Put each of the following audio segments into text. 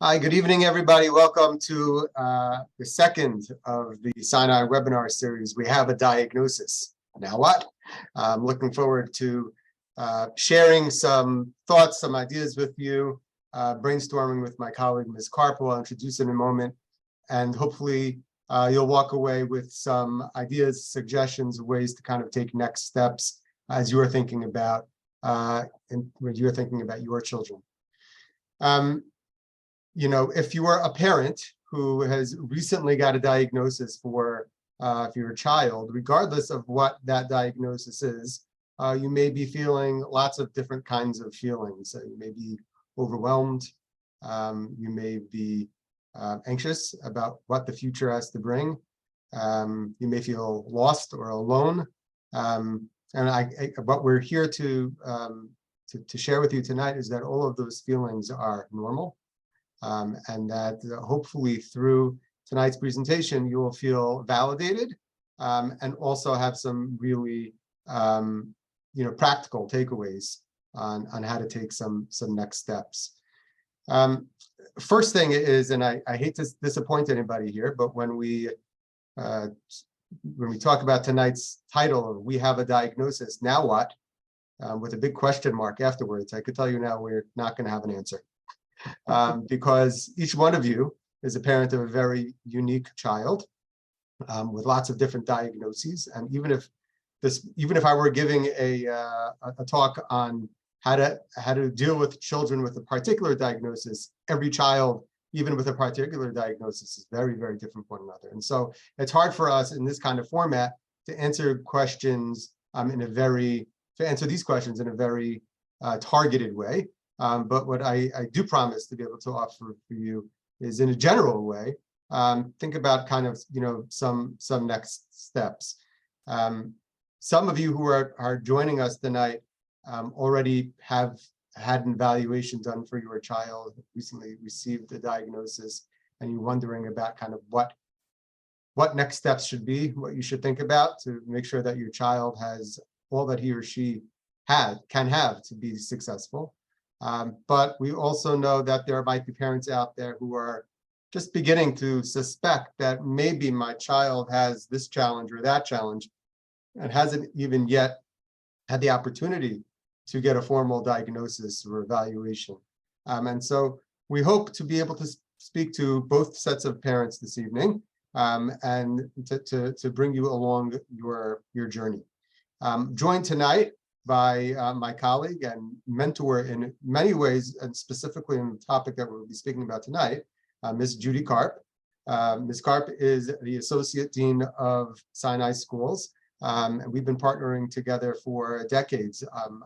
Hi, good evening, everybody. Welcome to the second of the Sinai webinar series. We have a diagnosis. Now what? I'm looking forward to sharing some thoughts, some ideas with you, brainstorming with my colleague, Ms. Karp, who I'll introduce in a moment. And hopefully you'll walk away with some ideas, suggestions, ways to kind of take next steps as you're thinking about when you're thinking about your children. You know, if you are a parent who has recently got a diagnosis for your child, regardless of what that diagnosis is, you may be feeling lots of different kinds of feelings. You may be overwhelmed. You may be anxious about what the future has to bring. You may feel lost or alone. And what we're here to share with you tonight is that all of those feelings are normal. And that hopefully through tonight's presentation, you will feel validated and also have some really practical takeaways on how to take some next steps. First thing is, and I hate to disappoint anybody here, but when we talk about tonight's title of "We Have a Diagnosis, Now What?" With a big question mark afterwards, I could tell you now we're not going to have an answer. Because each one of you is a parent of a very unique child with lots of different diagnoses. And even if I were giving a talk on how to deal with children with a particular diagnosis, every child, even with a particular diagnosis, is very, very different from one another. And so it's hard for us in this kind of format to answer questions to answer these questions in a very targeted way. But what I do promise to be able to offer for you is in a general way, think about kind of, some next steps. Some of you who are joining us tonight already have had an evaluation done for your child, recently received a diagnosis, and you're wondering about kind of what next steps should be, what you should think about to make sure that your child has all that he or she can have to be successful. But we also know that there might be parents out there who are just beginning to suspect that maybe my child has this challenge or that challenge and hasn't even yet had the opportunity to get a formal diagnosis or evaluation. And so we hope to be able to speak to both sets of parents this evening and to bring you along your journey. Joined tonight by my colleague and mentor in many ways, and specifically in the topic that we'll be speaking about tonight, Ms. Judy Karp. Ms. Karp is the Associate Dean of Sinai Schools, and we've been partnering together for decades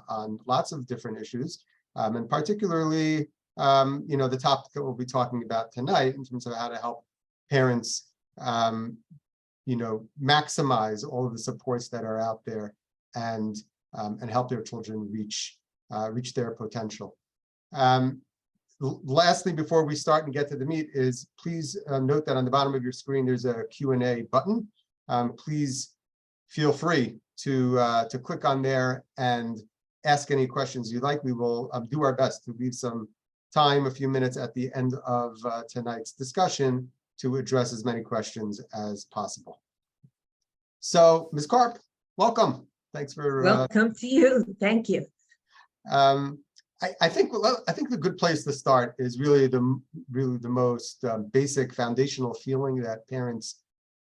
on lots of different issues, and particularly, the topic that we'll be talking about tonight in terms of how to help parents, maximize all of the supports that are out there and help their children reach their potential. Lastly, before we start and get to the meat, is please note that on the bottom of your screen there's a Q&A button. Please feel free to click on there and ask any questions you'd like. We will do our best to leave some time, a few minutes at the end of tonight's discussion, to address as many questions as possible. So, Ms. Karp, welcome. Thanks for welcome to you. Thank you. I think the good place to start is really the most basic foundational feeling that parents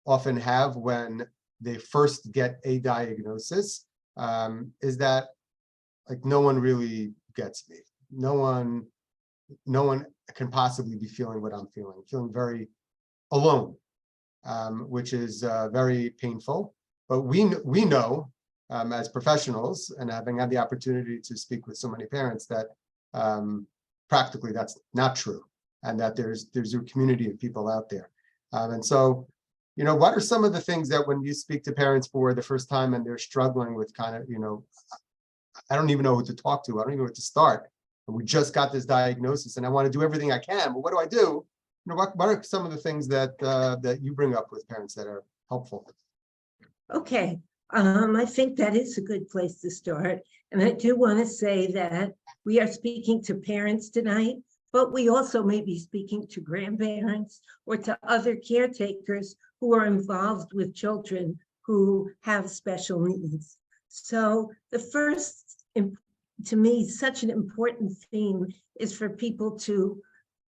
often have when they first get a diagnosis, is that like no one really gets me. No one can possibly be feeling what I'm feeling very alone, which is very painful. But we know. As professionals, and having had the opportunity to speak with so many parents, that practically that's not true, and that there's a community of people out there. And so, what are some of the things that when you speak to parents for the first time and they're struggling with kind of, I don't even know who to talk to, I don't even know where to start, and we just got this diagnosis and I want to do everything I can, but what do I do? What are some of the things that you bring up with parents that are helpful? Okay. I think that is a good place to start. And I do want to say that we are speaking to parents tonight but we also may be speaking to grandparents or to other caretakers who are involved with children who have special needs. So the first, to me, such an important theme is for people to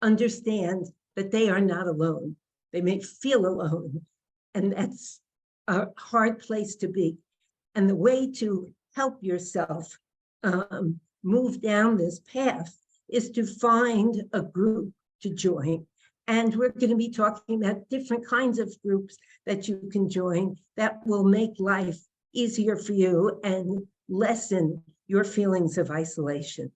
understand that they are not alone. They may feel alone, and that's a hard place to be. And the way to help yourself move down this path is to find a group to join. And we're going to be talking about different kinds of groups that you can join that will make life easier for you and lessen your feelings of isolation.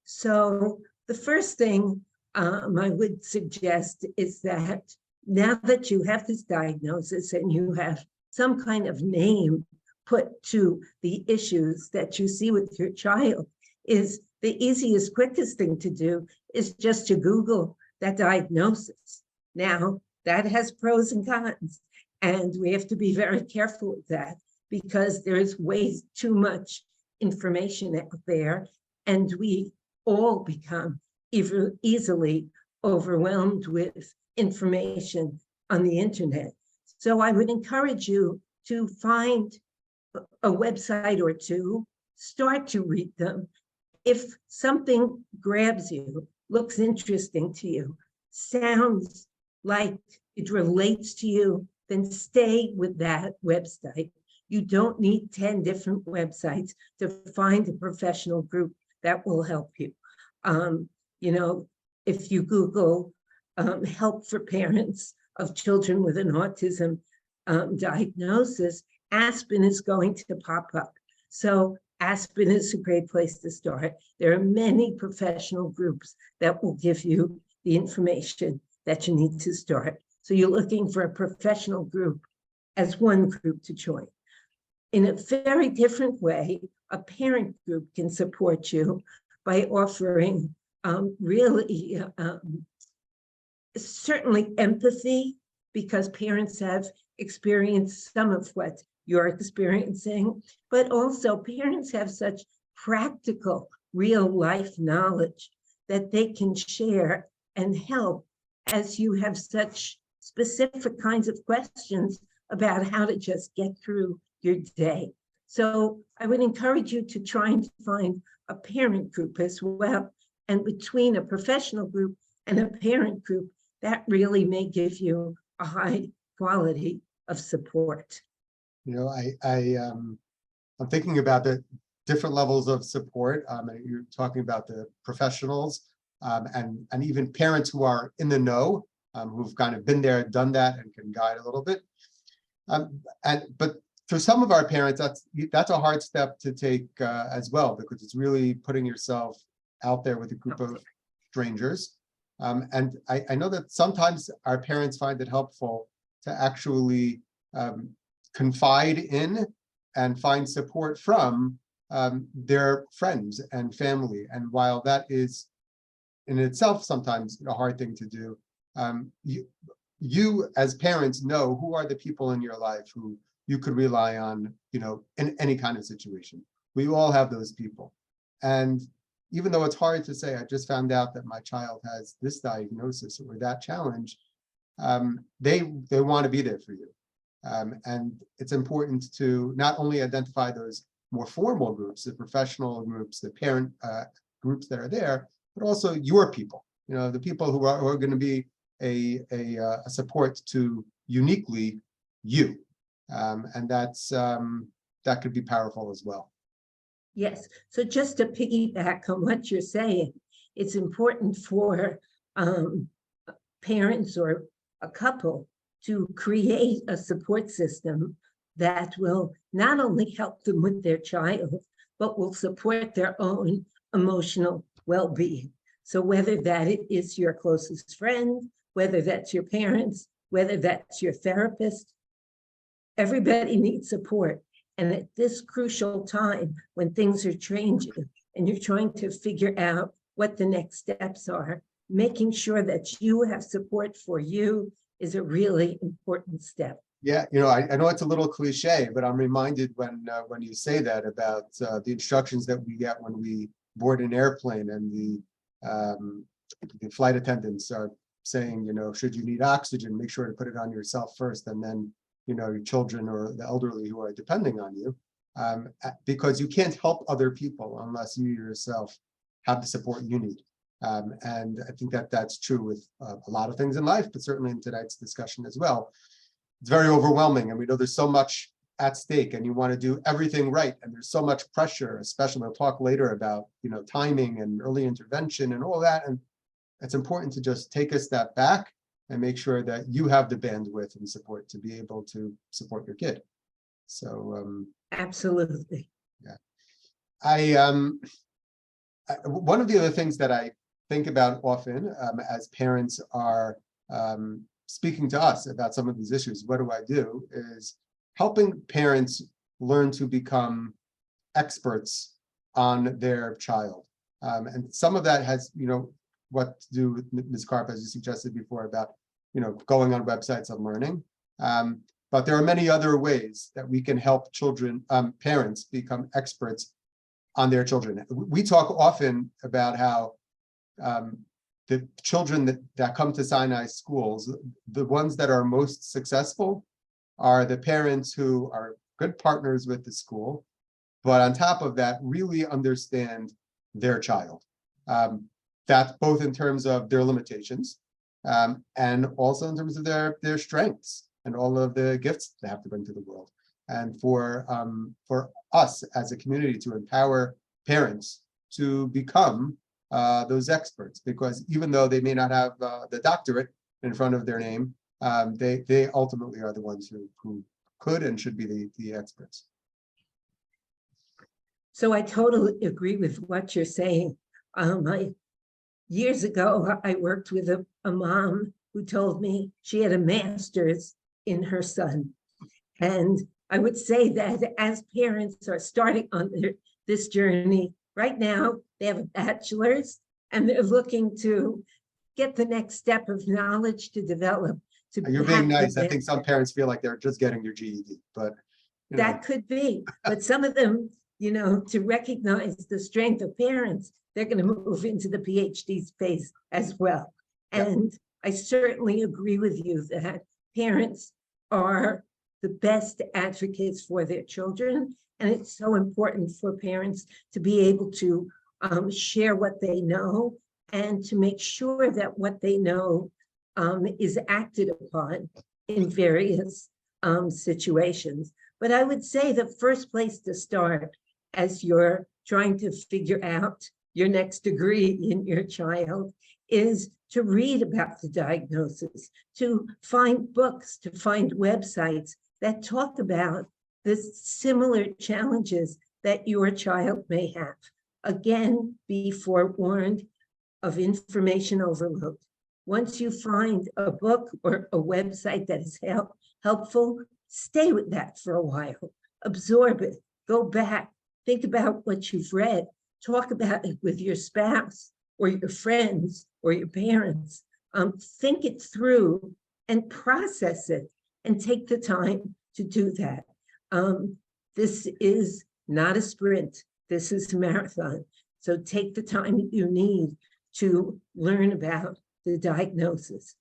So the first thing I would suggest is that now that you have this diagnosis and you have some kind of name put to the issues that you see with your child, is the easiest, quickest thing to do is just to Google that diagnosis. Now, that has pros and cons, and we have to be very careful with that because there's way too much information out there, and we all become easily overwhelmed with information on the internet. So I would encourage you to find a website or two, start to read them. If something grabs you, looks interesting to you, sounds like it relates to you, then stay with that website. You don't need 10 different websites to find a professional group that will help you. If you Google help for parents of children with an autism diagnosis, Aspen is going to pop up. So Aspen is a great place to start. There are many professional groups that will give you the information that you need to start. So you're looking for a professional group as one group to join. In a very different way, a parent group can support you by offering certainly empathy, because parents have experienced some of what you're experiencing, but also parents have such practical, real life knowledge that they can share and help as you have such specific kinds of questions about how to just get through your day. So I would encourage you to try and find a parent group as well. And between a professional group and a parent group, that really may give you a high quality of support. I'm thinking about the different levels of support. You're talking about the professionals and even parents who are in the know, who've kind of been there, done that, and can guide a little bit. But for some of our parents, that's a hard step to take as well, because it's really putting yourself out there with a group of strangers. And I know that sometimes our parents find it helpful to actually confide in and find support from their friends and family. And while that is in itself sometimes a hard thing to do, you as parents know who are the people in your life who you could rely on, in any kind of situation. We all have those people. And even though it's hard to say, I just found out that my child has this diagnosis or that challenge, they want to be there for you. And it's important to not only identify those more formal groups, the professional groups, the parent groups that are there, but also your people, the people who are going to be a support to uniquely you. And that could be powerful as well. Yes. So just to piggyback on what you're saying, it's important for parents or a couple to create a support system that will not only help them with their child, but will support their own emotional well-being. So whether that is your closest friend, whether that's your parents, whether that's your therapist, everybody needs support. And at this crucial time when things are changing and you're trying to figure out what the next steps are, making sure that you have support for you is a really important step. Yeah, I know it's a little cliche, but I'm reminded when you say that about the instructions that we get when we board an airplane and the flight attendants are saying, should you need oxygen, make sure to put it on yourself first, and then, your children or the elderly who are depending on you, because you can't help other people unless you yourself have the support you need. And I think that that's true with a lot of things in life, but certainly in tonight's discussion as well. It's very overwhelming, and we know there's so much at stake, and you want to do everything right, and there's so much pressure, especially we'll talk later about timing and early intervention and all that. And it's important to just take a step back and make sure that you have the bandwidth and support to be able to support your kid. So Absolutely. One of the other things that I think about often as parents are speaking to us about some of these issues, what do I do, is helping parents learn to become experts on their child. And some of that has, what to do with Ms. Karp, as you suggested before, about, going on websites and learning. But there are many other ways that we can help children, parents become experts on their children. We talk often about how the children that come to Sinai schools, the ones that are most successful are the parents who are good partners with the school, but on top of that, really understand their child. That's both in terms of their limitations and also in terms of their strengths and all of the gifts they have to bring to the world. And for us as a community to empower parents to become those experts, because even though they may not have the doctorate in front of their name, they ultimately are the ones who could and should be the experts. So I totally agree with what you're saying. Years ago, I worked with a mom who told me she had a master's in her son. And I would say that as parents are starting on this journey, right now, they have a bachelor's and they're looking to get the next step of knowledge to develop. You're being nice. I think some parents feel like they're just getting their GED, but that could be. But some of them, to recognize the strength of parents, they're going to move into the PhD space as well. Yeah. And I certainly agree with you that parents are the best advocates for their children. And it's so important for parents to be able to share what they know and to make sure that what they know is acted upon in various situations. But I would say the first place to start as you're trying to figure out your next degree in your child is to read about the diagnosis, to find books, to find websites that talk about the similar challenges that your child may have. Again, be forewarned of information overload. Once you find a book or a website that is helpful, stay with that for a while, absorb it, go back, think about what you've read, talk about it with your spouse or your friends or your parents. Think it through and process it and take the time to do that. This is not a sprint. This is a marathon. So take the time that you need to learn about the diagnosis.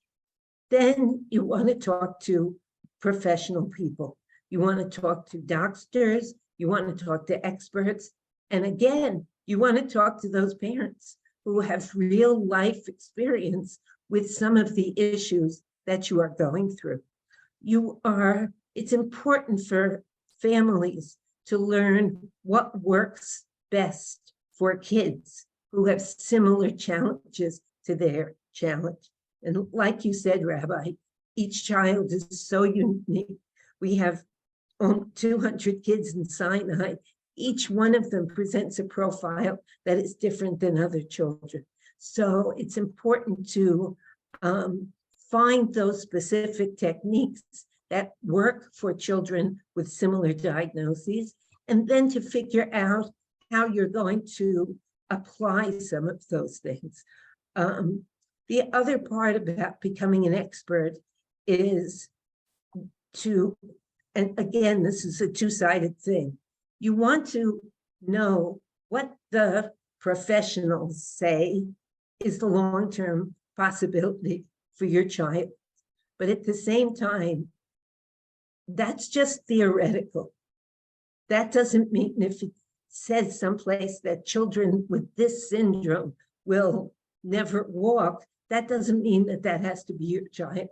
Then you want to talk to professional people. You want to talk to doctors. You want to talk to experts. And again, you want to talk to those parents who have real life experience with some of the issues that you are going through. It's important for families to learn what works best for kids who have similar challenges to their challenge. And like you said, Rabbi, each child is so unique. We have 200 kids in Sinai. Each one of them presents a profile that is different than other children. So it's important to find those specific techniques that work for children with similar diagnoses, and then to figure out how you're going to apply some of those things. The other part about becoming an expert is and again, this is a two-sided thing. You want to know what the professionals say is the long-term possibility for your child. But at the same time, that's just theoretical. That doesn't mean if it says someplace that children with this syndrome will never walk, that doesn't mean that that has to be your child.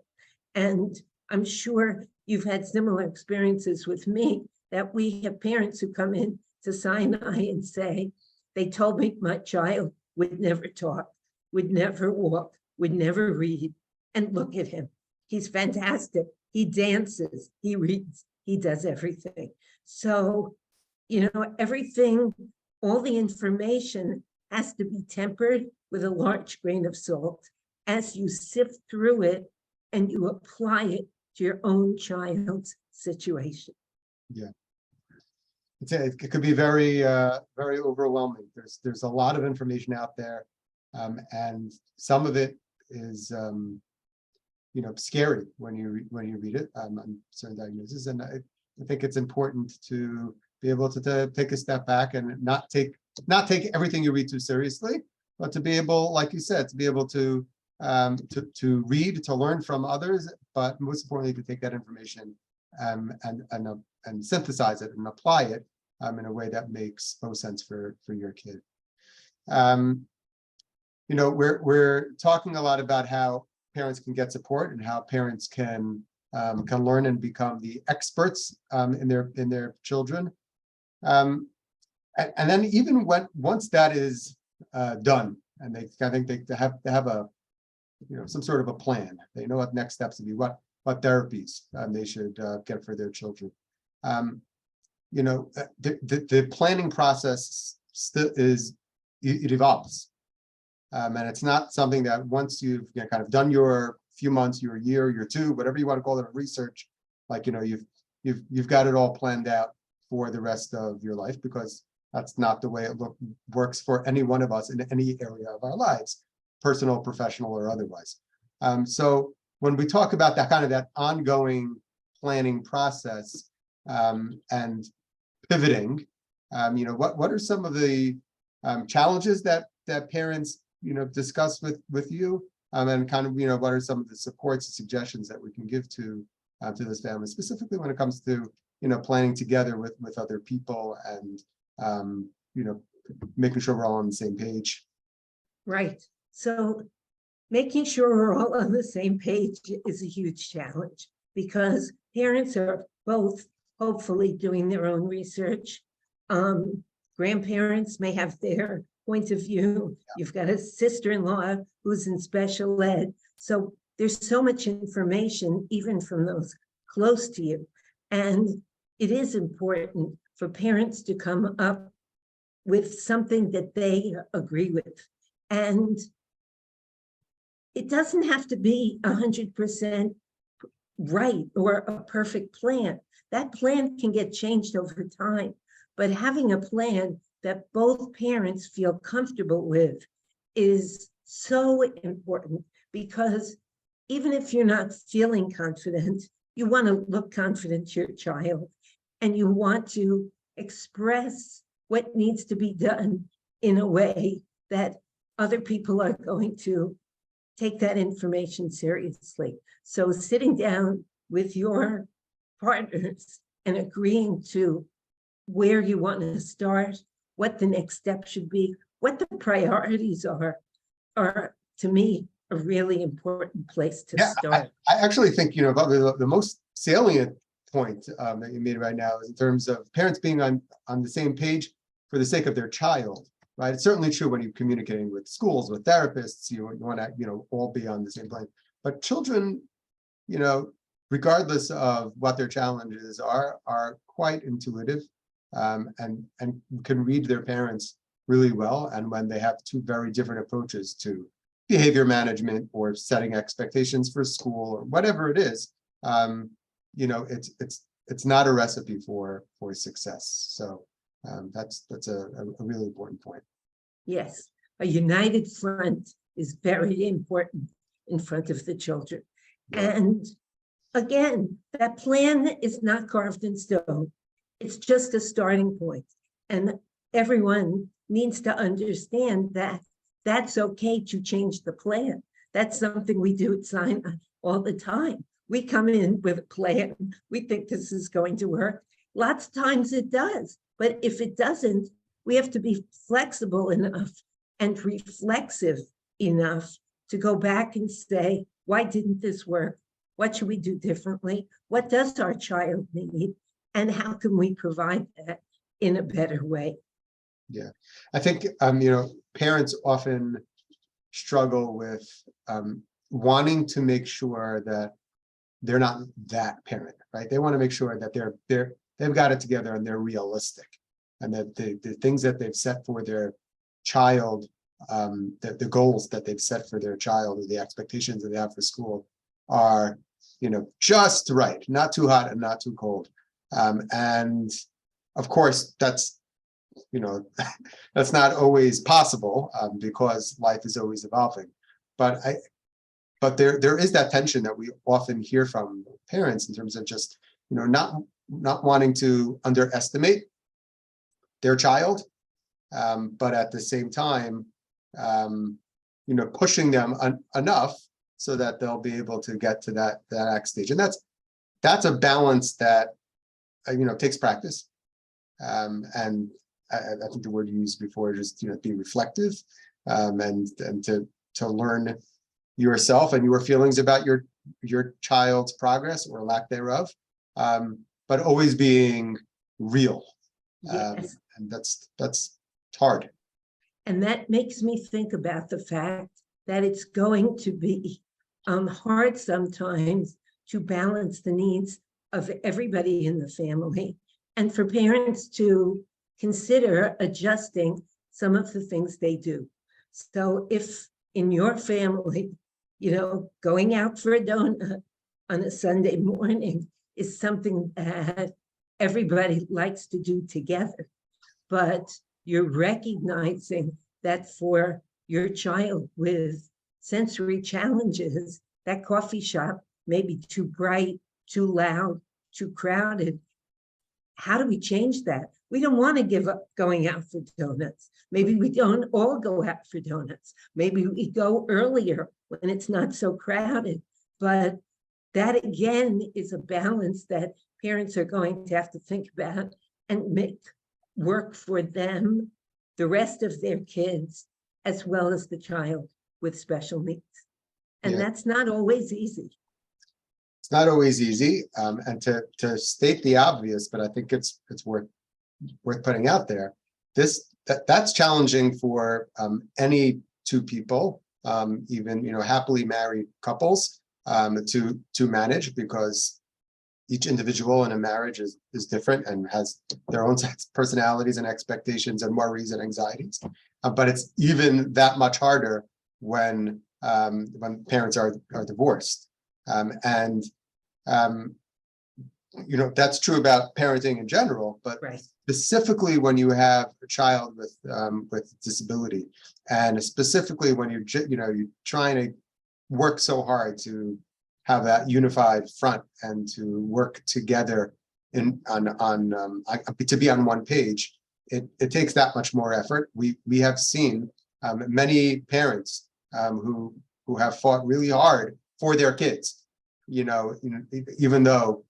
And I'm sure you've had similar experiences with me, that we have parents who come in to Sinai and say, they told me my child would never talk, would never walk, would never read. And look at him. He's fantastic. He dances, he reads, he does everything. So, everything, all the information has to be tempered with a large grain of salt as you sift through it and you apply it to your own child's situation. Yeah. It could be very, very overwhelming. There's a lot of information out there, and some of it is, scary when you read it on certain diagnoses. And I think it's important to be able to take a step back and not take everything you read too seriously, but to be able, like you said, to be able to read, to learn from others, but most importantly, to take that information and synthesize it and apply it in a way that makes most sense for your kid. We're talking a lot about how parents can get support and how parents can learn and become the experts in their children. And then even once that is done, and I think they have a some sort of a plan. They know what next steps would be, what therapies they should get for their children. The planning process still it evolves. And it's not something that once you've kind of done your few months, your year, your two, whatever you want to call it, research, you've got it all planned out for the rest of your life, because that's not the way it works for any one of us in any area of our lives, personal, professional, or otherwise. So when we talk about that ongoing planning process and pivoting, what are some of the challenges that parents discuss with you, and what are some of the supports and suggestions that we can give to this family, specifically when it comes to planning together with other people and making sure we're all on the same page. Right. So making sure we're all on the same page is a huge challenge, because parents are both hopefully doing their own research. Grandparents may have their point of view. You've got a sister-in-law who's in special ed. So there's so much information, even from those close to you. And it is important for parents to come up with something that they agree with. And it doesn't have to be 100% right or a perfect plan. That plan can get changed over time. But having a plan that both parents feel comfortable with is so important, because even if you're not feeling confident, you want to look confident to your child, and you want to express what needs to be done in a way that other people are going to take that information seriously. So sitting down with your partners and agreeing to where you want to start, what the next step should be, what the priorities are to me a really important place to start. I actually think the most salient point that you made right now is in terms of parents being on the same page for the sake of their child. Right, it's certainly true when you're communicating with schools, with therapists. You want to all be on the same plane. But children, regardless of what their challenges are quite intuitive, and can read their parents really well. And when they have two very different approaches to behavior management or setting expectations for school or whatever it is, it's not a recipe for success. So that's a really important point. Yes, a united front is very important in front of the children. Yeah. And again, that plan is not carved in stone. It's just a starting point. And everyone needs to understand that that's okay to change the plan. That's something we do at Sinai all the time. We come in with a plan. We think this is going to work. Lots of times it does, but if it doesn't, we have to be flexible enough and reflexive enough to go back and say, why didn't this work? What should we do differently? What does our child need? And how can we provide that in a better way? Yeah, I think, parents often struggle with wanting to make sure that they're not that parent, right? They want to make sure that they've got it together and they're realistic, and that the things that they've set for their child, the goals that they've set for their child, or the expectations that they have for school are, just right, not too hot and not too cold. And of course, that's not always possible, because life is always evolving. But there is that tension that we often hear from parents in terms of just, not wanting to underestimate their child, but at the same time, pushing them enough so that they'll be able to get to that next stage. And that's a balance that takes practice. And I think the word you used before, just be reflective, and to learn yourself and your feelings about your child's progress or lack thereof, but always being real. Yes. And that's hard. And that makes me think about the fact that it's going to be hard sometimes to balance the needs of everybody in the family, and for parents to consider adjusting some of the things they do. So if in your family, going out for a donut on a Sunday morning is something that everybody likes to do together, but you're recognizing that for your child with sensory challenges, that coffee shop may be too bright, too loud, too crowded. How do we change that? We don't want to give up going out for donuts. Maybe we don't all go out for donuts. Maybe we go earlier when it's not so crowded. But that, again, is a balance that parents are going to have to think about and make work for them, the rest of their kids, as well as the child with special needs. And that's not always easy. It's not always easy, and to state the obvious, but I think it's worth putting out there. That's challenging for any two people, even happily married couples, to manage, because each individual in a marriage is different and has their own personalities and expectations and worries and anxieties. But it's even that much harder when parents are divorced. That's true about parenting in general, but specifically when you have a child with disability, and specifically when you're trying to work so hard to have that unified front and to work together to be on one page, it takes that much more effort. We have seen many parents who have fought really hard for their kids, even though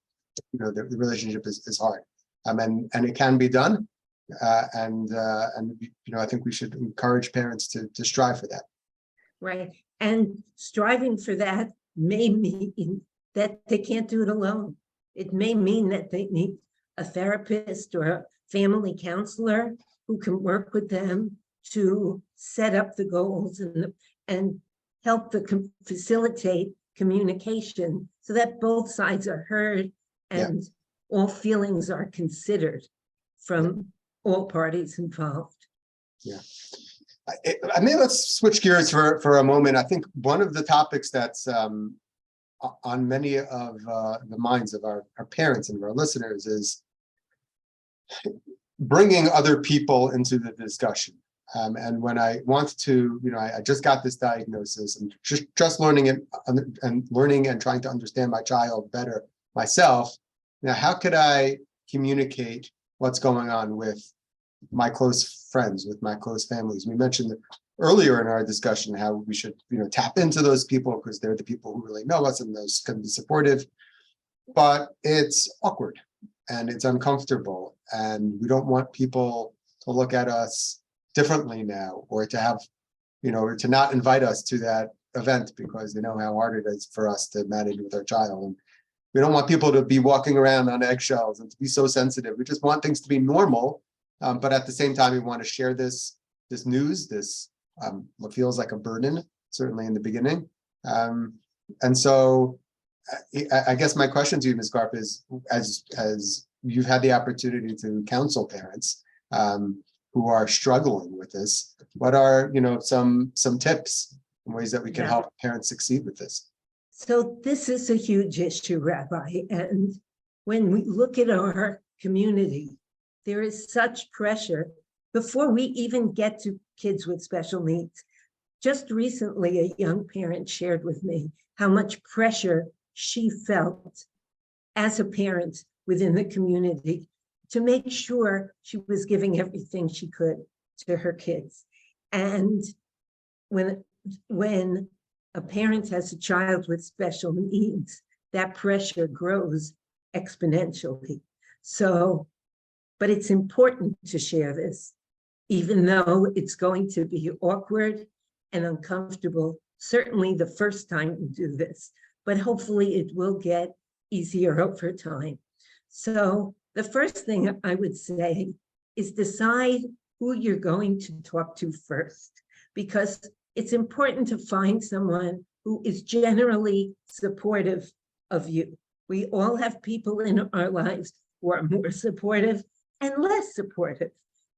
the relationship is hard, and it can be done, and I think we should encourage parents to strive for that. Right, and striving for that may mean that they can't do it alone. It may mean that they need a therapist or a family counselor who can work with them to set up the goals and help facilitate communication so that both sides are heard and all feelings are considered from all parties involved. Yeah. I mean, let's switch gears for a moment. I think one of the topics that's on many of the minds of our parents and our listeners is bringing other people into the discussion. And when I want to, I just got this diagnosis and just learning it and learning and trying to understand my child better myself. Now, how could I communicate what's going on with my close friends, with my close families? We mentioned earlier in our discussion, how we should, tap into those people because they're the people who really know us and those can be supportive. But it's awkward and it's uncomfortable, and we don't want people to look at us differently now, or to have, to not invite us to that event because they know how hard it is for us to manage with our child. And we don't want people to be walking around on eggshells and to be so sensitive. We just want things to be normal. But at the same time, we want to share this news, what feels like a burden, certainly in the beginning. And so I guess my question to you, Ms. Garp, is as you've had the opportunity to counsel parents who are struggling with this, what are some tips and ways that we can help parents succeed with this? So this is a huge issue, Rabbi. And when we look at our community, there is such pressure before we even get to kids with special needs. Just recently, a young parent shared with me how much pressure she felt as a parent within the community to make sure she was giving everything she could to her kids. And when a parent has a child with special needs, that pressure grows exponentially. So, but it's important to share this, even though it's going to be awkward and uncomfortable, certainly the first time we do this, but hopefully it will get easier over time. So the first thing I would say is decide who you're going to talk to first, because it's important to find someone who is generally supportive of you. We all have people in our lives who are more supportive and less supportive,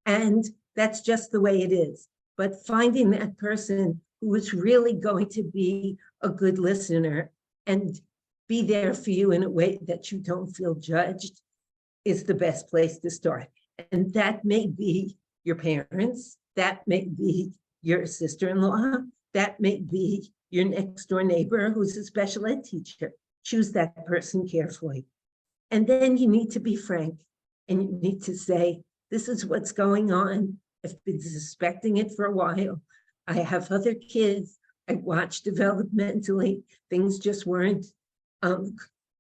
and that's just the way it is. But finding that person who is really going to be a good listener and be there for you in a way that you don't feel judged is the best place to start. And that may be your parents, that may be your sister-in-law, that may be your next door neighbor who's a special ed teacher. Choose that person carefully. And then you need to be frank and you need to say, this is what's going on. I've been suspecting it for a while. I have other kids. I watched developmentally. Things just weren't,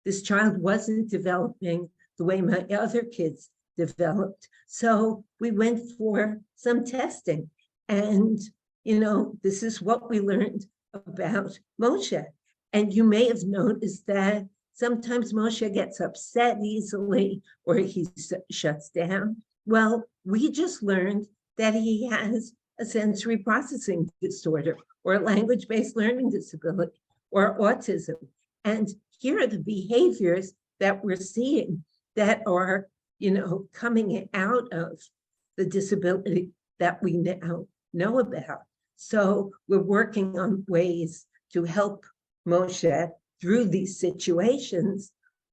this child wasn't developing the way my other kids developed. So we went for some testing. And, this is what we learned about Moshe. And you may have noticed that sometimes Moshe gets upset easily or he shuts down. Well, we just learned that he has a sensory processing disorder or a language-based learning disability or autism. And here are the behaviors that we're seeing that are, coming out of the disability that we now know about. So we're working on ways to help Moshe through these situations.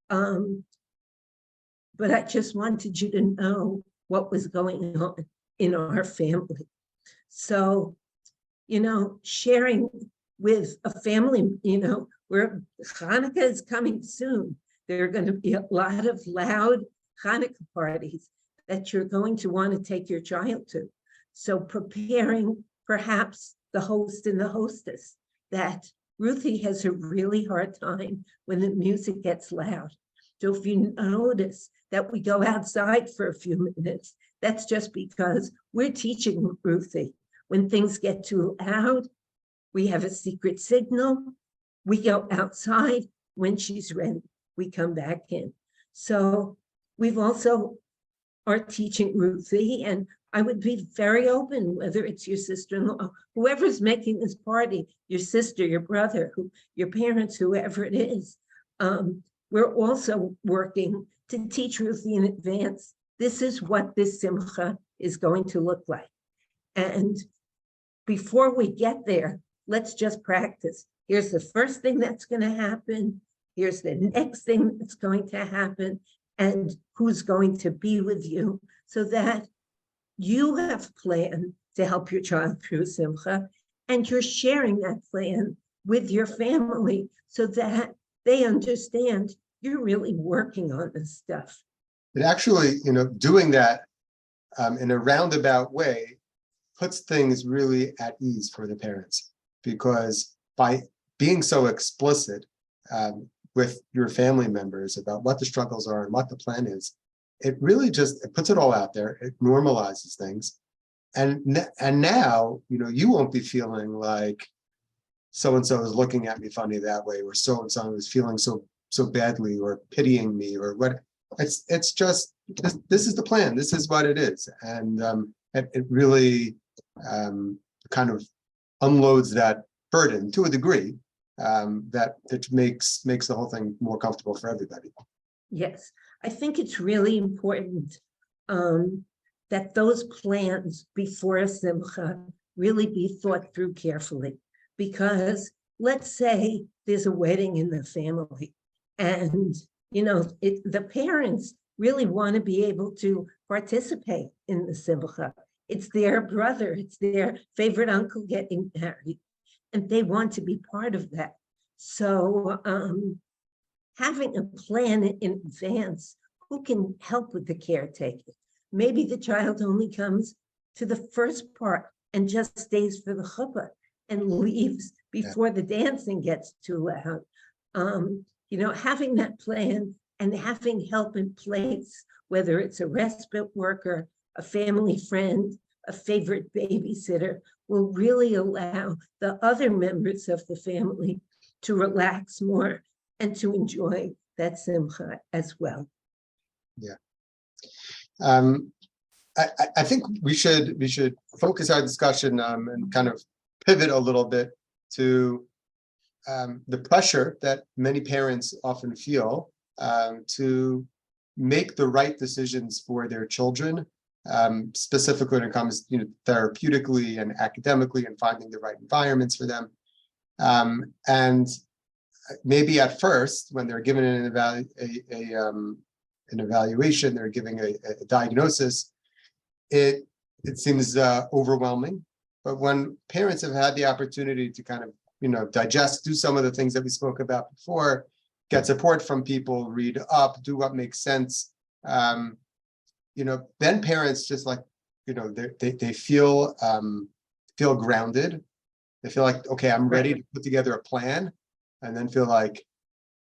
But I just wanted you to know what was going on in our family. So, sharing with a family, where Hanukkah is coming soon. There are going to be a lot of loud Hanukkah parties that you're going to want to take your child to. So preparing perhaps the host and the hostess, that Ruthie has a really hard time when the music gets loud. So if you notice that we go outside for a few minutes, that's just because we're teaching Ruthie. When things get too loud, we have a secret signal. We go outside. When she's ready, we come back in. So we've also are teaching Ruthie, and I would be very open, whether it's your sister-in-law, whoever's making this party, your sister, your brother, your parents, whoever it is. We're also working to teach Ruthie in advance. This is what this simcha is going to look like. And before we get there, let's just practice. Here's the first thing that's going to happen. Here's the next thing that's going to happen, and who's going to be with you, so that you have a plan to help your child through simcha, and you're sharing that plan with your family so that they understand you're really working on this stuff. It actually, doing that in a roundabout way puts things really at ease for the parents, because by being so explicit with your family members about what the struggles are and what the plan is, it really just, it puts it all out there. It normalizes things. And now, you won't be feeling like so-and-so is looking at me funny that way, or so-and-so is feeling so badly or pitying me or what. It's just, this is the plan. This is what it is. And it really kind of unloads that burden to a degree that makes the whole thing more comfortable for everybody. Yes, I think it's really important that those plans before a simcha really be thought through carefully. Because let's say there's a wedding in the family, and the parents really want to be able to participate in the simcha. It's their brother, it's their favorite uncle getting married, and they want to be part of that. So having a plan in advance, who can help with the caretaking? Maybe the child only comes to the first part and just stays for the chuppah and leaves before the dancing gets too loud. Having that plan and having help in place, whether it's a respite worker, a family friend, a favorite babysitter, will really allow the other members of the family to relax more and to enjoy that simcha as well. Yeah. I think we should focus our discussion and kind of pivot a little bit to the pressure that many parents often feel to make the right decisions for their children, specifically when it comes, therapeutically and academically, and finding the right environments for them. And maybe at first, when they're given an evaluation, they're giving a diagnosis, it seems overwhelming. But when parents have had the opportunity to kind of, digest, do some of the things that we spoke about before, get support from people, read up, do what makes sense, then parents just they feel grounded. They feel like, okay, I'm ready to put together a plan, and then feel like,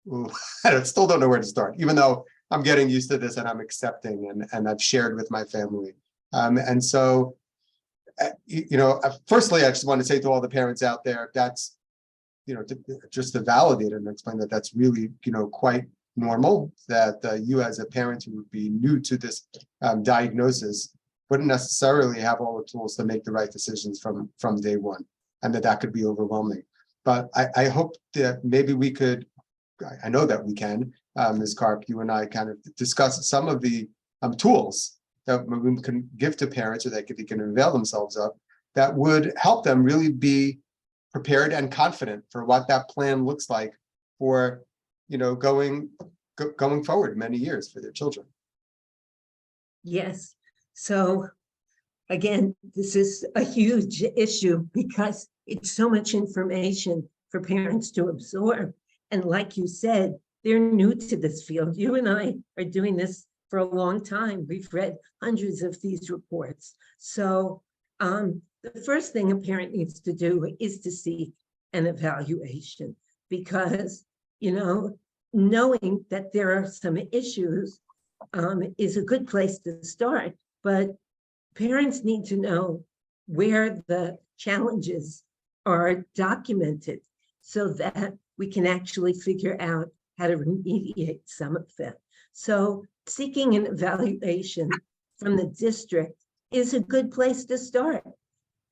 ooh, I still don't know where to start, even though I'm getting used to this and I'm accepting and I've shared with my family. And so, firstly, I just want to say to all the parents out there, that's, just to validate and explain that that's really, quite normal, that you as a parent who would be new to this diagnosis wouldn't necessarily have all the tools to make the right decisions from day one, and that could be overwhelming. But I hope that maybe we could, I know that we can, Ms. Karp, you and I kind of discuss some of the tools that we can give to parents, or that they can avail themselves of, that would help them really be prepared and confident for what that plan looks like for, going forward many years for their children. Yes. So again, this is a huge issue because it's so much information for parents to absorb. And like you said, they're new to this field. You and I are doing this for a long time. We've read hundreds of these reports. So the first thing a parent needs to do is to seek an evaluation, because, knowing that there are some issues is a good place to start. But parents need to know where the challenges are documented so that we can actually figure out how to remediate some of them. So seeking an evaluation from the district is a good place to start.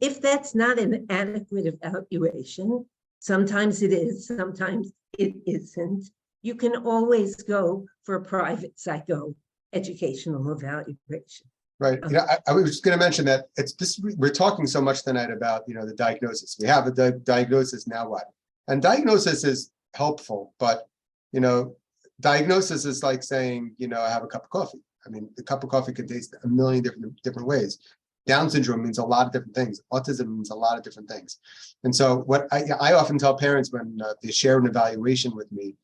If that's not an adequate evaluation, sometimes it is, sometimes it isn't, you can always go for a private psychoeducational evaluation. Right. I was just going to mention that we're talking so much tonight about, the diagnosis. We have a diagnosis, now what? And diagnosis is helpful, but, diagnosis is like saying, I have a cup of coffee. I mean, the cup of coffee can taste a million different ways. Down syndrome means a lot of different things. Autism means a lot of different things. And so what I often tell parents when they share an evaluation with me,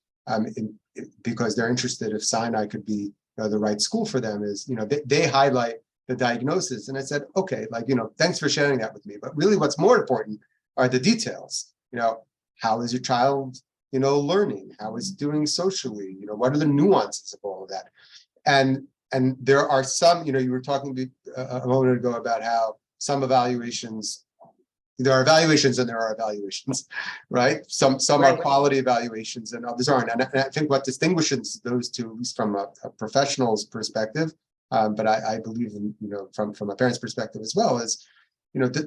because they're interested if Sinai could be the right school for them, is, they highlight the diagnosis. And I said, okay, like, thanks for sharing that with me. But really what's more important are the details. How is your child, learning? How is it doing socially? What are the nuances of all of that? And there are some, you were talking a moment ago about how some evaluations, there are evaluations and there are evaluations, right? Some are Right. quality evaluations and others aren't. And I think what distinguishes those two, at least from a professional's perspective, but I believe in, from a parent's perspective as well, is,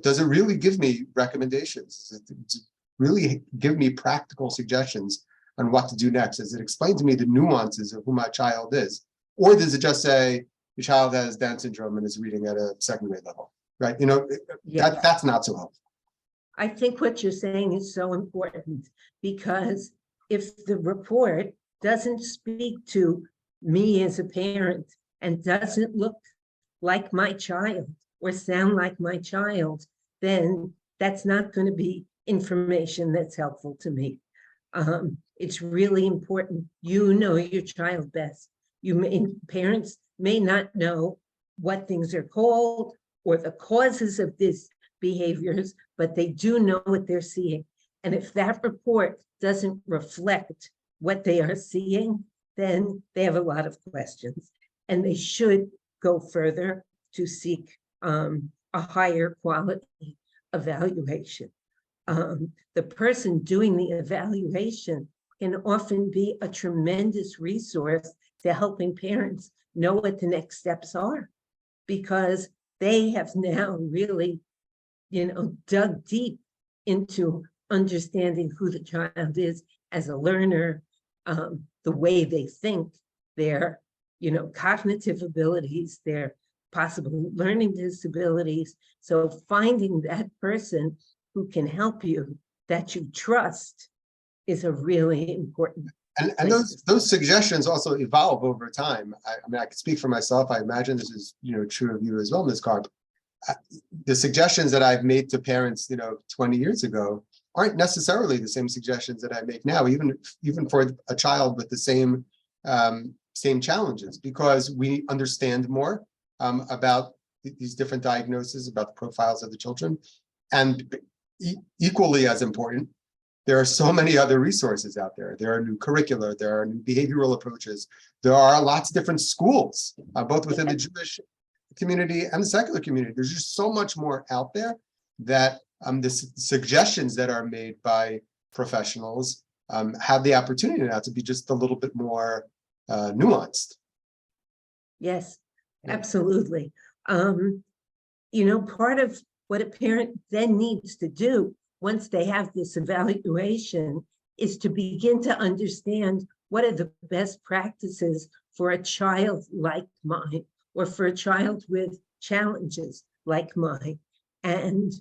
does it really give me recommendations? Does it really give me practical suggestions on what to do next? Does it explain to me the nuances of who my child is? Or does it just say your child has Down syndrome and is reading at a second grade level, right? Yeah. That's not so helpful. I think what you're saying is so important, because if the report doesn't speak to me as a parent and doesn't look like my child or sound like my child, then that's not going to be information that's helpful to me. It's really important. You know your child best. Parents may not know what things are called or the causes of these behaviors, but they do know what they're seeing. And if that report doesn't reflect what they are seeing, then they have a lot of questions, and they should go further to seek a higher quality evaluation. The person doing the evaluation can often be a tremendous resource to helping parents know what the next steps are, because they have now really, dug deep into understanding who the child is as a learner, the way they think, their, cognitive abilities, their possible learning disabilities. So finding that person who can help you, that you trust, is a really important. And those suggestions also evolve over time. I mean, I can speak for myself. I imagine this is, true of you as well, Ms. Karp. The suggestions that I've made to parents, 20 years ago aren't necessarily the same suggestions that I make now, even for a child with the same challenges, because we understand more about these different diagnoses, about the profiles of the children. And equally as important, there are so many other resources out there. There are new curricula, there are new behavioral approaches. There are lots of different schools, both within the Jewish community and the secular community. There's just so much more out there that the suggestions that are made by professionals have the opportunity now to be just a little bit more nuanced. Yes, Yeah. absolutely. Part of what a parent then needs to do once they have this evaluation is to begin to understand what are the best practices for a child like mine, or for a child with challenges like mine. And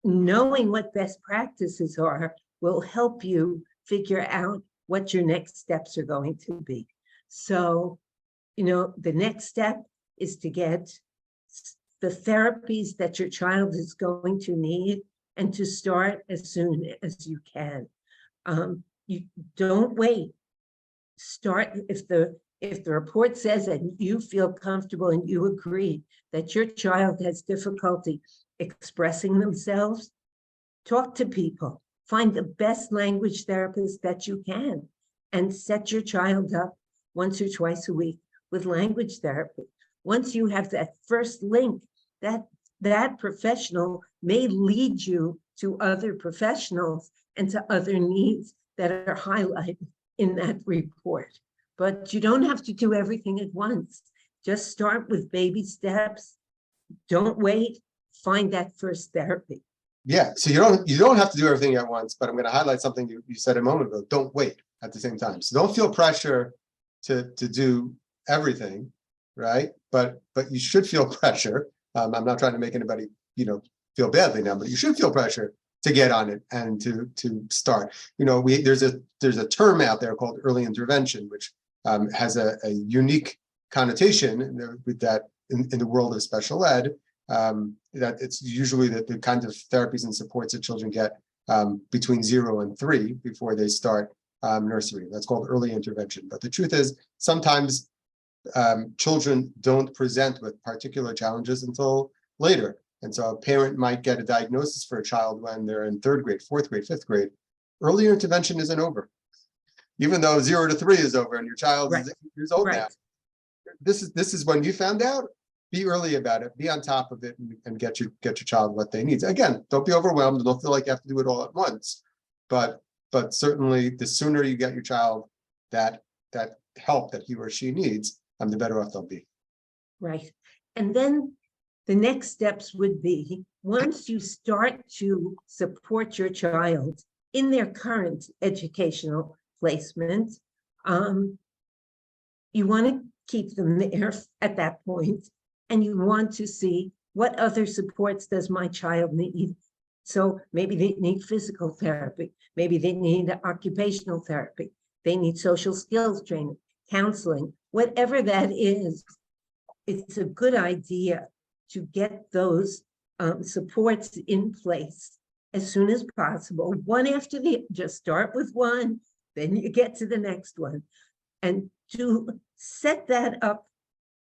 knowing what best practices are will help you figure out what your next steps are going to be. So, the next step is to get the therapies that your child is going to need, and to start as soon as you can. You don't wait. Start if the report says that you feel comfortable and you agree that your child has difficulty expressing themselves, talk to people, find the best language therapist that you can, and set your child up once or twice a week with language therapy. Once you have that first link, that professional may lead you to other professionals and to other needs that are highlighted in that report. But you don't have to do everything at once. Just start with baby steps. Don't wait. Find that first therapy. Yeah, so you don't have to do everything at once, but I'm going to highlight something you said a moment ago. Don't wait at the same time. So don't feel pressure to do everything, right? But you should feel pressure. I'm not trying to make anybody, feel badly now, but you should feel pressure to get on it and to start. There's a term out there called early intervention, which has a unique connotation with that in the world of special ed. That it's usually the kind of therapies and supports that children get between 0 and 3 before they start nursery. That's called early intervention. But the truth is, sometimes children don't present with particular challenges until later. And so a parent might get a diagnosis for a child when they're in 3rd grade, 4th grade, 5th grade. Earlier intervention isn't over. Even though 0 to 3 is over and your child is 8 years old now. Right. This is when you found out. Be early about it, be on top of it, and get your child what they need. Again, don't be overwhelmed, don't feel like you have to do it all at once. But certainly the sooner you get your child that help that he or she needs, the better off they'll be. Right. And then the next steps would be, once you start to support your child in their current educational placement, you want to keep them there at that point, and you want to see what other supports does my child need. So maybe they need physical therapy, maybe they need occupational therapy, they need social skills training, counseling, whatever that is. It's a good idea to get those supports in place as soon as possible, one after the, just start with one, then you get to the next one. And to set that up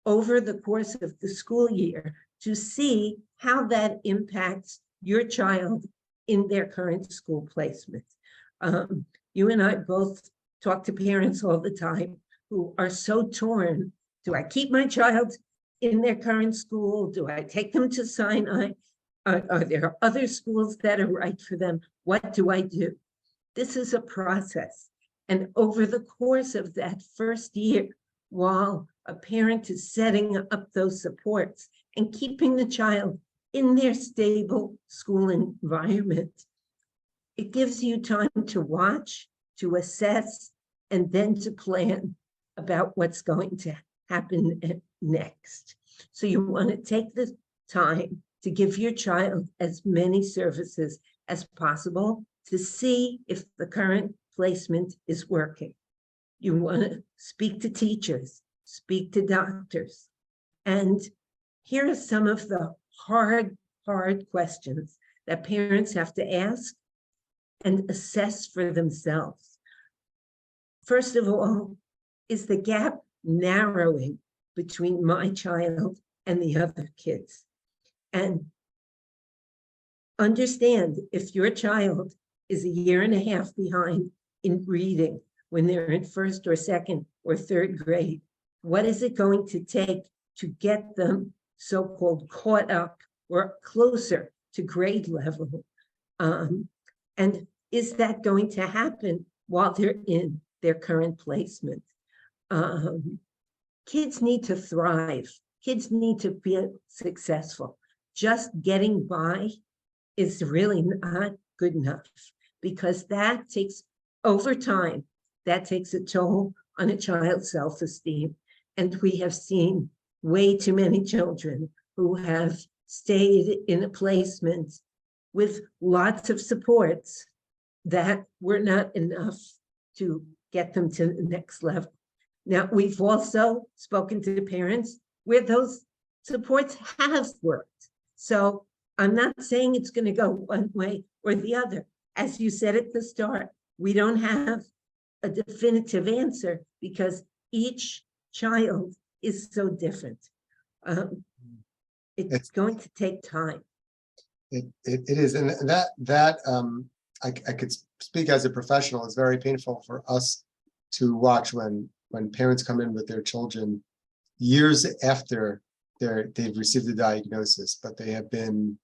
over the course of the school year to see how that impacts your child in their current school placement. You and I both talk to parents all the time who are so torn. Do I keep my child in their current school? Do I take them to Sinai? Are there other schools that are right for them? What do I do? This is a process. And over the course of that first year, while a parent is setting up those supports and keeping the child in their stable school environment, it gives you time to watch, to assess, and then to plan about what's going to happen next. So you want to take the time to give your child as many services as possible to see if the current placement is working. You want to speak to teachers, speak to doctors. And here are some of the hard questions that parents have to ask and assess for themselves. First of all, is the gap narrowing between my child and the other kids? And understand, if your child is a year and a half behind in reading when they're in 1st or 2nd or 3rd grade, what is it going to take to get them so-called caught up or closer to grade level? And is that going to happen while they're in their current placement? Kids need to thrive. Kids need to be successful. Just getting by is really not good enough, because that takes, over time, that takes a toll on a child's self-esteem. And we have seen way too many children who have stayed in a placement with lots of supports that were not enough to get them to the next level. Now, we've also spoken to parents where those supports have worked. So I'm not saying it's going to go one way or the other. As you said at the start, we don't have a definitive answer because each child is so different. It's going to take time. It is, and I could speak as a professional. It's very painful for us to watch when parents come in with their children years after they've received a diagnosis, but they have been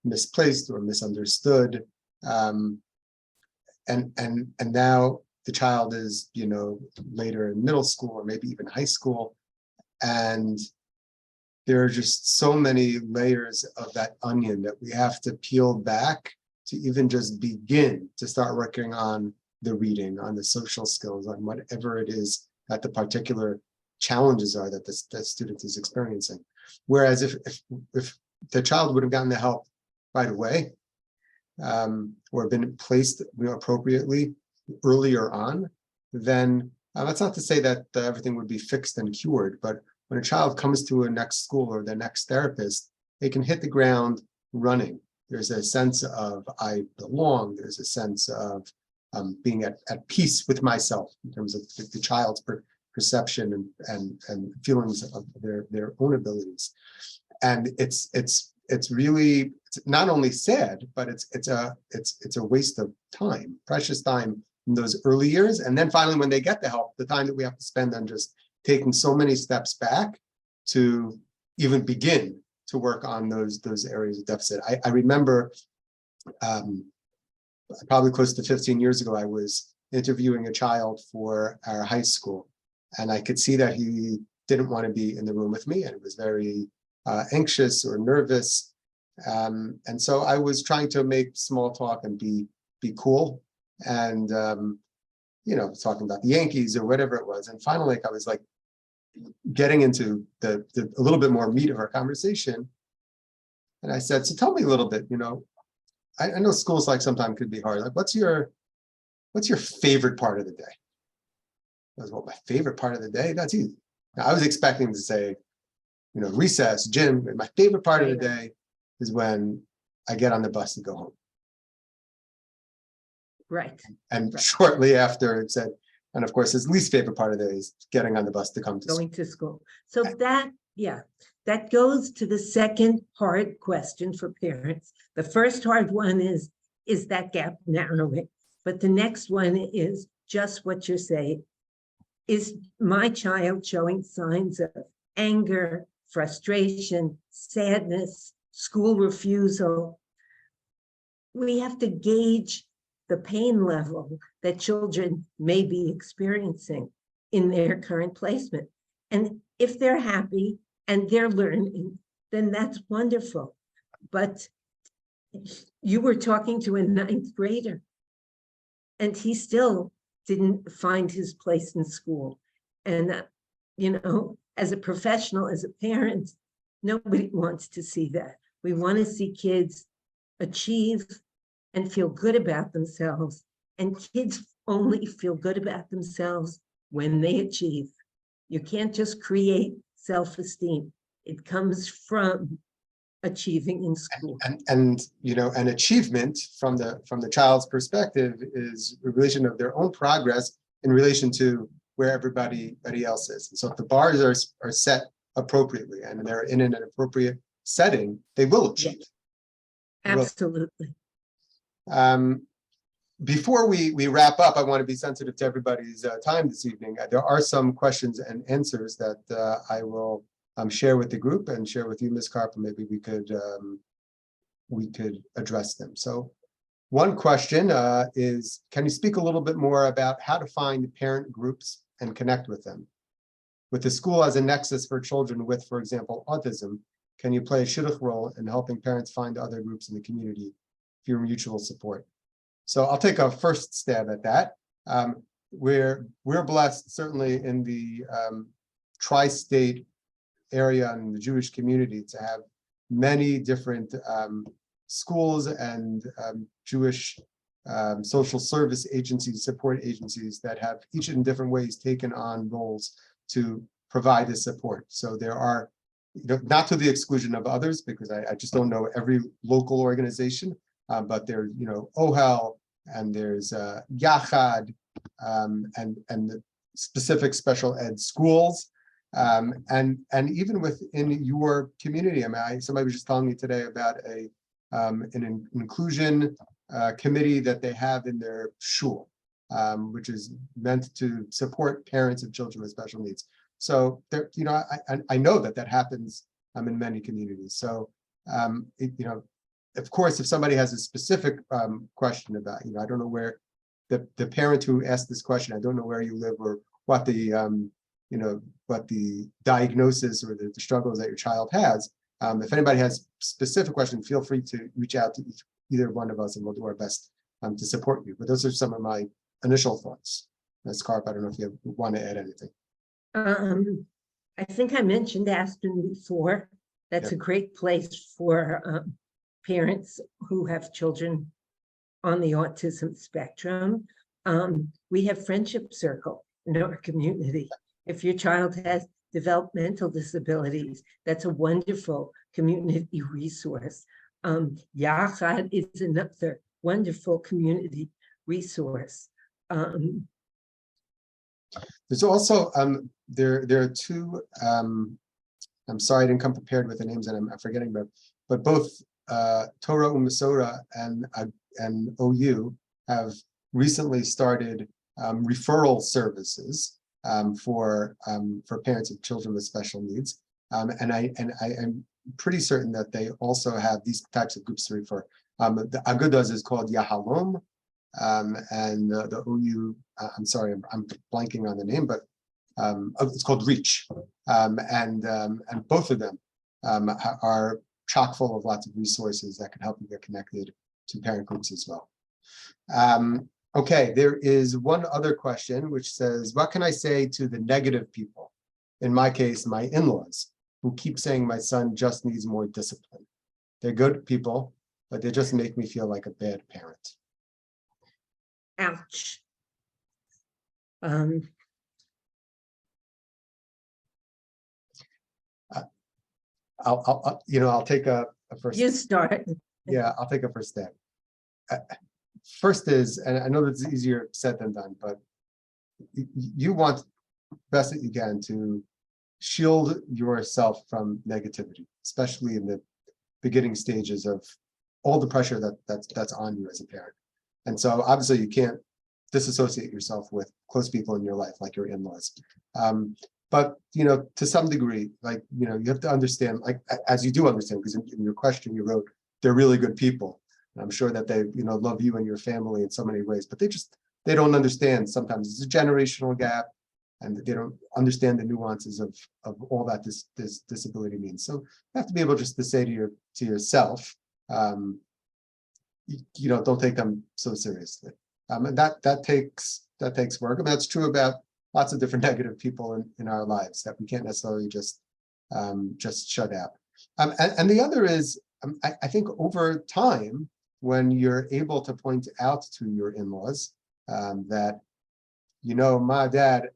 misplaced or misunderstood, and now the child is, later in middle school or maybe even high school, and there are just so many layers of that onion that we have to peel back to even just begin to start working on the reading, on the social skills, on whatever it is that the particular challenges are that the student is experiencing. Whereas if the child would have gotten the help right away, or been placed appropriately earlier on, then that's not to say that everything would be fixed and cured, but when a child comes to a next school or their next therapist, they can hit the ground running. There's a sense of I belong. There's a sense of being at peace with myself in terms of the child's perception and feelings of their own abilities. And it's really, it's not only sad, but it's a waste of time, precious time in those early years. And then finally, when they get the help, the time that we have to spend on just taking so many steps back to even begin to work on those areas of deficit. I remember probably close to 15 years ago, I was interviewing a child for our high school, and I could see that he didn't want to be in the room with me and was very anxious or nervous. And so I was trying to make small talk and be cool and, talking about the Yankees or whatever it was. And finally, I was like getting into the a little bit more meat of our conversation. And I said, so tell me a little bit, I know school's like sometimes could be hard. Like, what's your favorite part of the day? I was, well, my favorite part of the day? That's easy. Now, I was expecting to say, recess, gym. My favorite part of the day is when I get on the bus to go home. Right. And shortly after it said, and of course, his least favorite part of the day is getting on the bus to come to Going to school. So that goes to the second hard question for parents. The first hard one is that gap narrowing? But the next one is just what you're saying. Is my child showing signs of anger, frustration, sadness, school refusal? We have to gauge the pain level that children may be experiencing in their current placement. And if they're happy and they're learning, then that's wonderful. But you were talking to a 9th grader, and he still didn't find his place in school. And, as a professional, as a parent, nobody wants to see that. We want to see kids achieve and feel good about themselves. And kids only feel good about themselves when they achieve. You can't just create self-esteem. It comes from achieving in school. And an achievement from the child's perspective is a relation of their own progress in relation to where everybody else is. And so if the bars are set appropriately and they're in an appropriate setting, they will achieve. Yeah. Absolutely. Before we wrap up, I want to be sensitive to everybody's time this evening. There are some questions and answers that I will share with the group and share with you, Ms. Carper. Maybe we could address them. So one question is, can you speak a little bit more about how to find parent groups and connect with them? With the school as a nexus for children with, for example, autism, can you play a shidduch role in helping parents find other groups in the community for mutual support? So I'll take a first stab at that. We're blessed, certainly in the tri-state area and the Jewish community, to have many different schools and Jewish social service agencies, support agencies that have each in different ways taken on roles to provide this support. So there are, not to the exclusion of others, because I just don't know every local organization, but there's, OHEL, and there's Yachad, and the specific special ed schools. And even within your community, somebody was just telling me today about an inclusion committee that they have in their shul, which is meant to support parents of children with special needs. So there, I know that happens in many communities. So of course, if somebody has a specific question about, I don't know where the parent who asked this question, I don't know where you live or what the what the diagnosis or the struggles that your child has. If anybody has specific questions, feel free to reach out to either one of us, and we'll do our best to support you. But those are some of my initial thoughts. Ms. Karp, I don't know if you want to add anything. I think I mentioned Aspen before. That's a great place for parents who have children on the autism spectrum. We have Friendship Circle in our community. If your child has developmental disabilities, that's a wonderful community resource. Yachad is another wonderful community resource. There's also there are two. I'm sorry I didn't come prepared with the names, and I'm forgetting, but both Torah Umasora and OU have recently started referral services for parents of children with special needs, and I'm pretty certain that they also have these types of groups to refer. The Agudas is called Yahalom, and the OU, I'm sorry, I'm blanking on the name, but it's called Reach, and both of them are chock full of lots of resources that can help you get connected to parent groups as well. Okay, there is one other question which says, what can I say to the negative people? In my case, my in-laws, who keep saying my son just needs more discipline. They're good people, but they just make me feel like a bad parent. Ouch. I'll take a first. You start. Yeah, I'll take a first step. First is, and I know that's easier said than done, but you want best that you can to shield yourself from negativity, especially in the beginning stages of all the pressure that's on you as a parent. And so obviously you can't disassociate yourself with close people in your life, like your in-laws. But, to some degree, like, you have to understand, like, as you do understand, because in your question you wrote, they're really good people. And I'm sure that they, love you and your family in so many ways, but they don't understand. Sometimes it's a generational gap, and they don't understand the nuances of all that this disability means. So you have to be able just to say to yourself, don't take them so seriously. And that takes work. I mean, that's true about lots of different negative people in our lives that we can't necessarily just shut out. And the other is, I think over time, when you're able to point out to your in-laws that, my dad,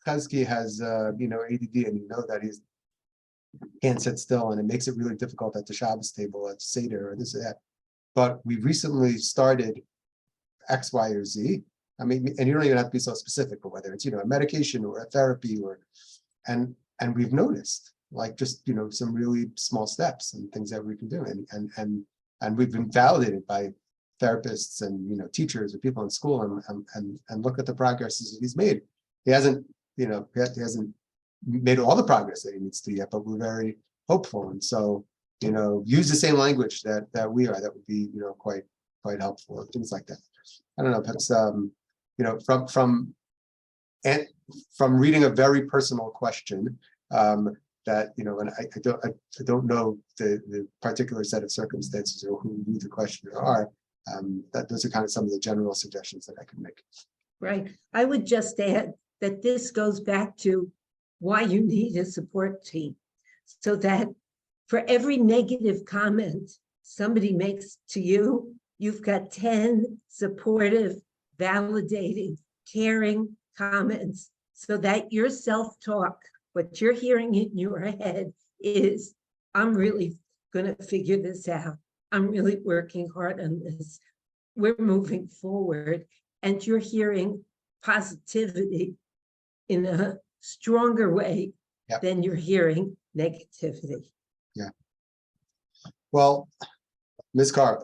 Chesky has, ADD, and that he can't sit still, and it makes it really difficult at the Shabbos table, at Seder, or this or that. But we recently started X, Y, or Z. I mean, and you don't even have to be so specific, but whether it's, a medication or a therapy and we've noticed, like, just, some really small steps and things that we can do. And we've been validated by therapists and, teachers or people in school and look at the progress that he's made. He hasn't, he hasn't made all the progress that he needs to yet, but we're very hopeful. And so, use the same language that we are. That would be, quite helpful, and things like that. I don't know, perhaps, from reading a very personal question, that, and I don't know the particular set of circumstances or who the questioner are, that those are kind of some of the general suggestions that I can make. Right. I would just add that this goes back to why you need a support team, so that for every negative comment somebody makes to you, you've got 10 supportive, validating, caring comments, so that your self-talk, what you're hearing in your head is, I'm really going to figure this out. I'm really working hard on this. We're moving forward. And you're hearing positivity in a stronger way than you're hearing negativity. Yeah. Well, Ms. Karp,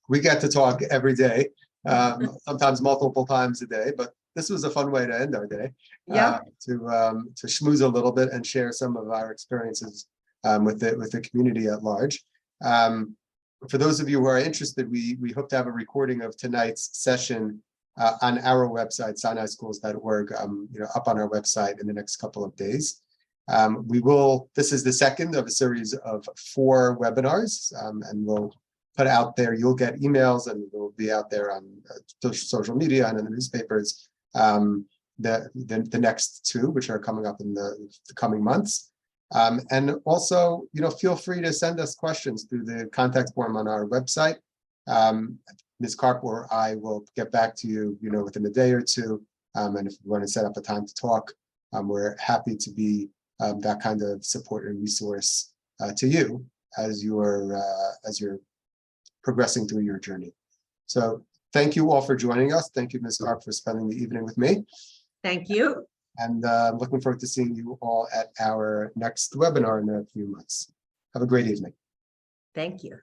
we get to talk every day, sometimes multiple times a day, but this was a fun way to end our day. To schmooze a little bit and share some of our experiences with the community at large. For those of you who are interested, we hope to have a recording of tonight's session on our website, sinaischools.org, up on our website in the next couple of days. This is the second of a series of 4 webinars, and we'll put out there, you'll get emails, and we'll be out there on social media and in the newspapers, the next 2, which are coming up in the coming months. And also, feel free to send us questions through the contact form on our website. Ms. Karp or I will get back to you, within a day or 2. And if you want to set up a time to talk, we're happy to be that kind of support and resource to you as you're progressing through your journey. So thank you all for joining us. Thank you, Ms. Karp, for spending the evening with me. Thank you. And looking forward to seeing you all at our next webinar in a few months. Have a great evening. Thank you.